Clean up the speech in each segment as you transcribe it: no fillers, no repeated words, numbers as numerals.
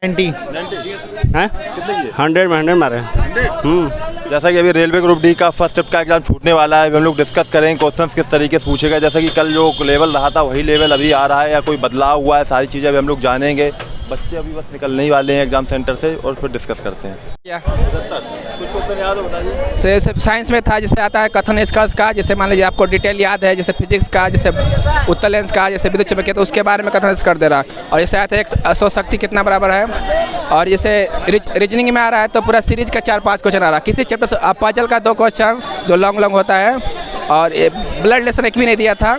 90 हैं कितने की है? 100 में 100 मारे। जैसा कि अभी रेलवे ग्रुप डी का फर्स्ट शिफ्ट का एग्जाम छूटने वाला है, हम लोग डिस्कस करेंगे क्वेश्चंस किस तरीके से पूछेगा। जैसा कि कल जो लेवल रहा था वही लेवल अभी आ रहा है या कोई बदलाव हुआ है, सारी चीज़ें अभी हम लोग जानेंगे। बच्चे अभी बस निकलने ही वाले हैं एग्जाम सेंटर से और फिर डिस्कस करते हैं। क्या 75 कुछ क्वेश्चन याद हो बताइए। से साइंस में था, जैसे आता है कथन निष्कर्ष का, जैसे मान लीजिए आपको डिटेल याद है, जैसे फिजिक्स का, जैसे उत्तर लेंस का, जैसे विद्युत चुंबकीय, तो उसके बारे में कथन निष्कर्ष दे रहा है। और जैसे आता है एक सौशक्ति कितना बराबर है, और जैसे रीजनिंग में आ रहा है तो पूरा सीरीज का 4-5 क्वेश्चन आ रहा है। किसी चैप्टर से पजल का 2 क्वेश्चन जो लॉन्ग होता है, और ब्लड लेसन एक भी नहीं दिया था।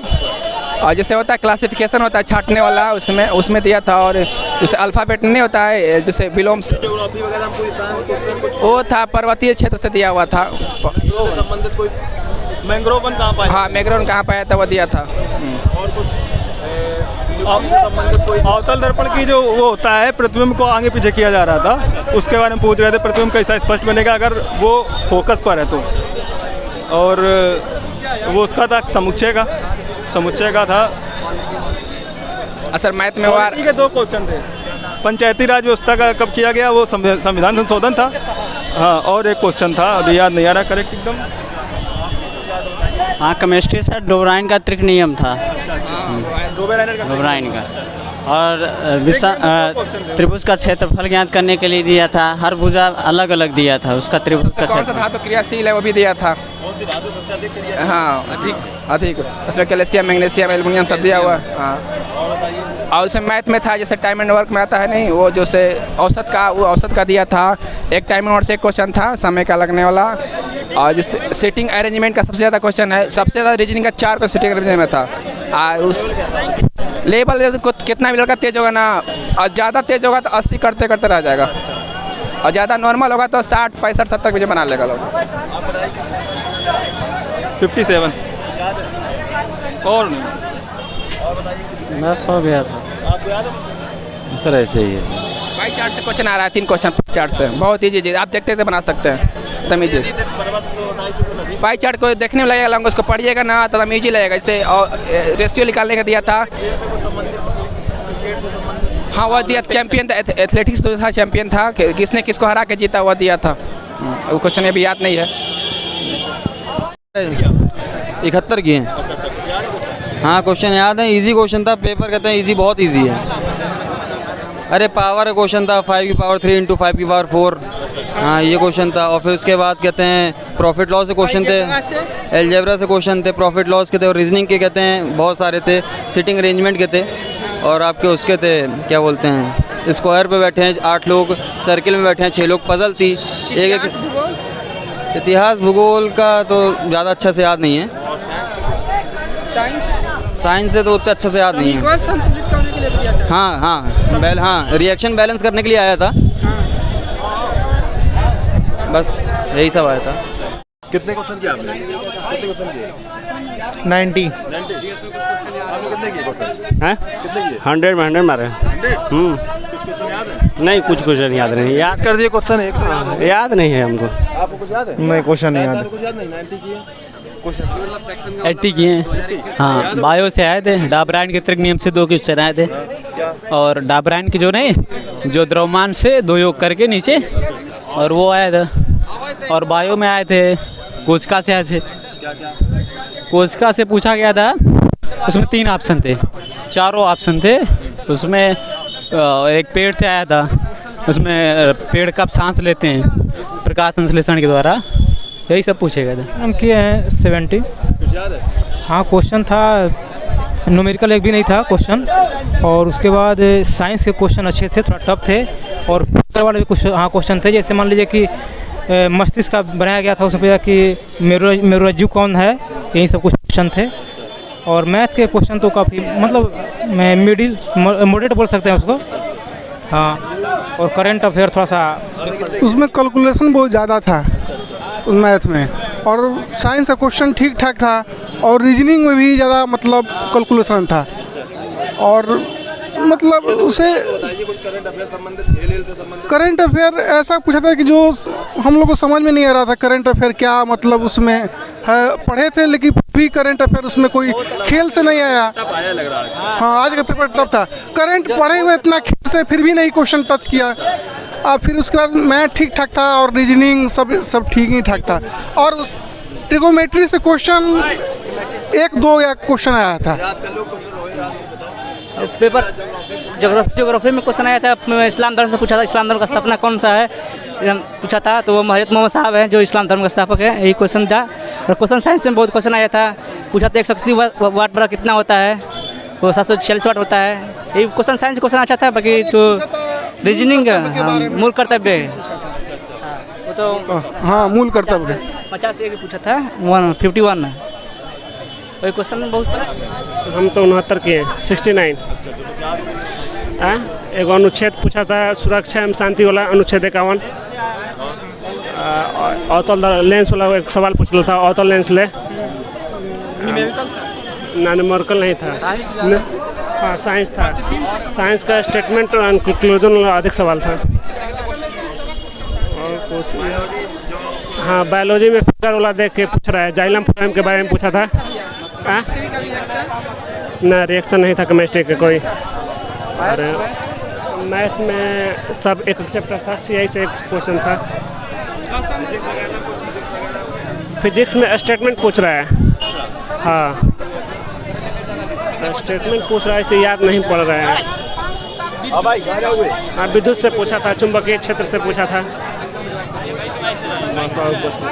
और जैसे होता है क्लासिफिकेशन होता है छांटने वाला, उसमें दिया था। और जैसे अल्फ़ाबेट नहीं होता है, जैसे विलोम वो था, पर्वतीय क्षेत्र से दिया हुआ था। संबंधित कोई मैंग्रोवन कहाँ पाया? हाँ, मैंग्रोवन कहाँ पाया था वो दिया था। और कुछ संबंधित कोई अवतल दर्पण की जो वो होता है, प्रतिबिंब को आगे पीछे किया जा रहा था, उसके बारे में पूछ रहे थे। प्रतिबिंब कैसा स्पष्ट बनेगा अगर वो फोकस पर है तो। और वो उसका था समुच्चय का था। असर मैथ में हुआ। के 2 क्वेश्चन थे। पंचायती राज व्यवस्था का कब किया गया, वो संविधान संशोधन था। हाँ, और एक क्वेश्चन था अभी याद नहीं आ रहा करेक्ट एकदम। हाँ, केमिस्ट्री से डोबराइन का त्रिक नियम था, डोबराइन का। और त्रिभुज का क्षेत्रफल ज्ञात करने के लिए दिया था। हर भुजा अलग अलग दिया था, उसका त्रिभुज का कौन सा धातु तो क्रियाशील है वो भी दिया था। हाँ, अधिक उसमें कैल्शियम, मैग्नीशियम, एल्युमिनियम सब दिया हुआ। हाँ, और उसमें मैथ में था, जैसे टाइम एंड वर्क में आता है नहीं, वो जैसे औसत का दिया था। एक टाइम एंड वर्क से एक क्वेश्चन था, समय का लगने वाला। और जैसे सीटिंग अरेंजमेंट का सबसे ज़्यादा क्वेश्चन है, सबसे ज़्यादा रीजनिंग का 4 क्वेश्चन सीटिंग अरेंजमेंट में था। उस लेवल कितना भी लड़का तेज होगा ना, और ज़्यादा तेज होगा तो 80 करते करते रह जाएगा, और ज़्यादा नॉर्मल होगा तो 60, 65, 70 मुझे बना लेगा लोग। 57 और नहीं। मैं सो गया था सर, ऐसे ही है। बाई चार्ट से क्वेश्चन आ रहा है, 3 क्वेश्चन चार्ट से, बहुत ईजी, आप देखते थे बना सकते हैं, एकदम ईजी। बाई चार्ट को देखने में लगेगा, उसको पढ़िएगा ना तो एकदम ईजी लगेगा। इससे और रेशियो निकालने का दिया था। हाँ, वो दिया चैंपियन था, एथलेटिक्स तो था, चैंपियन था, किसने किसको हरा के जीता हुआ दिया था। वो क्वेश्चन अभी याद नहीं है। 71 की है। हाँ, क्वेश्चन याद है, इजी क्वेश्चन था। पेपर कहते हैं इजी, बहुत इजी है। अरे पावर का क्वेश्चन था, 5 की पावर 3 × 5 की पावर 4। हाँ, ये क्वेश्चन था। और फिर उसके बाद कहते हैं प्रॉफिट लॉस से क्वेश्चन थे, एलजेब्रा से क्वेश्चन थे, प्रॉफिट लॉस के थे, और रीजनिंग के कहते हैं बहुत सारे थे, सिटिंग अरेंजमेंट के थे, और आपके उसके थे क्या बोलते हैं, स्क्वायर पे बैठे हैं 8 लोग, सर्किल में बैठे हैं 6 लोग, पजल थी। एक इतिहास भूगोल का तो ज़्यादा अच्छा से याद नहीं है, साइंस से तो उतना अच्छा से याद नहीं है। हाँ, रिएक्शन बैलेंस करने के लिए आया था, बस यही सब आया था। कितने क्वेश्चन किए आपने? कितने क्वेश्चन किए? 90 आपने कितने किए क्वेश्चन? हैं कितने किए? 100 में 100 मारे। कुछ क्वेश्चन याद है? नहीं, कुछ क्वेश्चन याद नहीं। याद कर दिए क्वेश्चन, एक तो याद हो गया। याद नहीं है हमको। आपको कुछ याद है? नहीं, क्वेश्चन नहीं याद। कुछ याद नहीं। 90 किए क्वेश्चन। 80 किए हैं। हाँ, बायो से आए थे, डाबराइन के त्रिक नियम से 2 क्वेश्चन आए थे। और डाबराइन की जो नहीं, जो द्रव्यमान से 2 योग करके नीचे, और वो आया था। और बायो में आए थे, कोशिका से आए थे। कोशिका से पूछा गया था, उसमें 3 ऑप्शन थे, 4 ऑप्शन थे उसमें। एक पेड़ से आया था, उसमें पेड़ कब सांस लेते हैं, प्रकाश संश्लेषण के द्वारा, यही सब पूछे गए थे। हम किए हैं 70। कुछ याद है? हाँ, क्वेश्चन था, न्यूमेरिकल एक भी नहीं था क्वेश्चन। और उसके बाद साइंस के क्वेश्चन अच्छे थे, थोड़ा टफ थे। और पेपर वाले भी कुछ क्वेश्चन थे, जैसे मान लीजिए कि मस्तिष्क का बनाया गया था, उसमें पूछा कि मेरुरज्जु कौन है, यही सब कुछ क्वेश्चन थे। और मैथ के क्वेश्चन तो काफ़ी, मतलब मॉडरेट बोल सकते हैं उसको। हाँ, और करंट अफेयर थोड़ा सा, उसमें कैलकुलेशन बहुत ज़्यादा था उस मैथ में। और साइंस का क्वेश्चन ठीक ठाक था, और रीजनिंग में भी ज़्यादा मतलब कैलकुलेशन था। और मतलब उसे कुछ करंट अफेयर संबंधित, खेल से संबंधित करंट अफेयर ऐसा पूछा था कि जो हम लोग को समझ में नहीं आ रहा था। करंट अफेयर क्या मतलब उसमें पढ़े थे, लेकिन भी करंट अफेयर उसमें कोई खेल से नहीं आया। आया लग रहा है। हाँ, आज का पेपर टफ था। करंट पढ़े हुए इतना खेल से फिर भी नहीं क्वेश्चन टच किया। फिर उसके बाद मैथ ठीक ठाक था और रीजनिंग सब ठीक ही ठाक था। और उस ट्रिगोमेट्री से क्वेश्चन 1-2 या क्वेश्चन आया था। पेपर ज्योग्राफी में क्वेश्चन आया था, इस्लाम धर्म से पूछा था, इस्लाम धर्म का स्थापना कौन सा है पूछा था, तो वो हज़रत मोहम्मद साहब हैं जो इस्लाम धर्म का स्थापक है, यही क्वेश्चन था। और क्वेश्चन साइंस में बहुत क्वेश्चन आया था, पूछा था 180 वाट बड़ा कितना होता है, वो 746 वाट होता है। यही क्वेश्चन साइंस क्वेश्चन अच्छा था। बाकी तो रीजनिंग मूल कर्तव्य वो तो हाँ, मूल कर्तव्य 50 एक पूछा था, 151 वही क्वेश्चन बहुत हम तो 69 किए हैं, 69। एक अनुच्छेद पूछा था, सुरक्षा एवं शांति वाला अनुच्छेद 51। अवतल लेंस वाला एक सवाल पूछना था, अवतल लेंस ले न्यूमेरिकल नहीं था। हाँ, साइंस था, साइंस का स्टेटमेंट एंड कंक्लूजन वाला अधिक सवाल था। और हाँ, बायोलॉजी में फिगर वाला देख के पूछ रहा है, जाइलम फ्लोएम के बारे में पूछा था। ना रिएक्शन नहीं था केमिस्ट्री के कोई। और मैथ में सब एक चैप्टर था, CI से एक क्वेश्चन था। फिजिक्स में स्टेटमेंट पूछ रहा है। हाँ, स्टेटमेंट पूछ रहा है, इसे याद नहीं पड़ रहा है। हाँ, विद्युत से पूछा था, चुंबकीय क्षेत्र से पूछा था। बस और कुछ नहीं।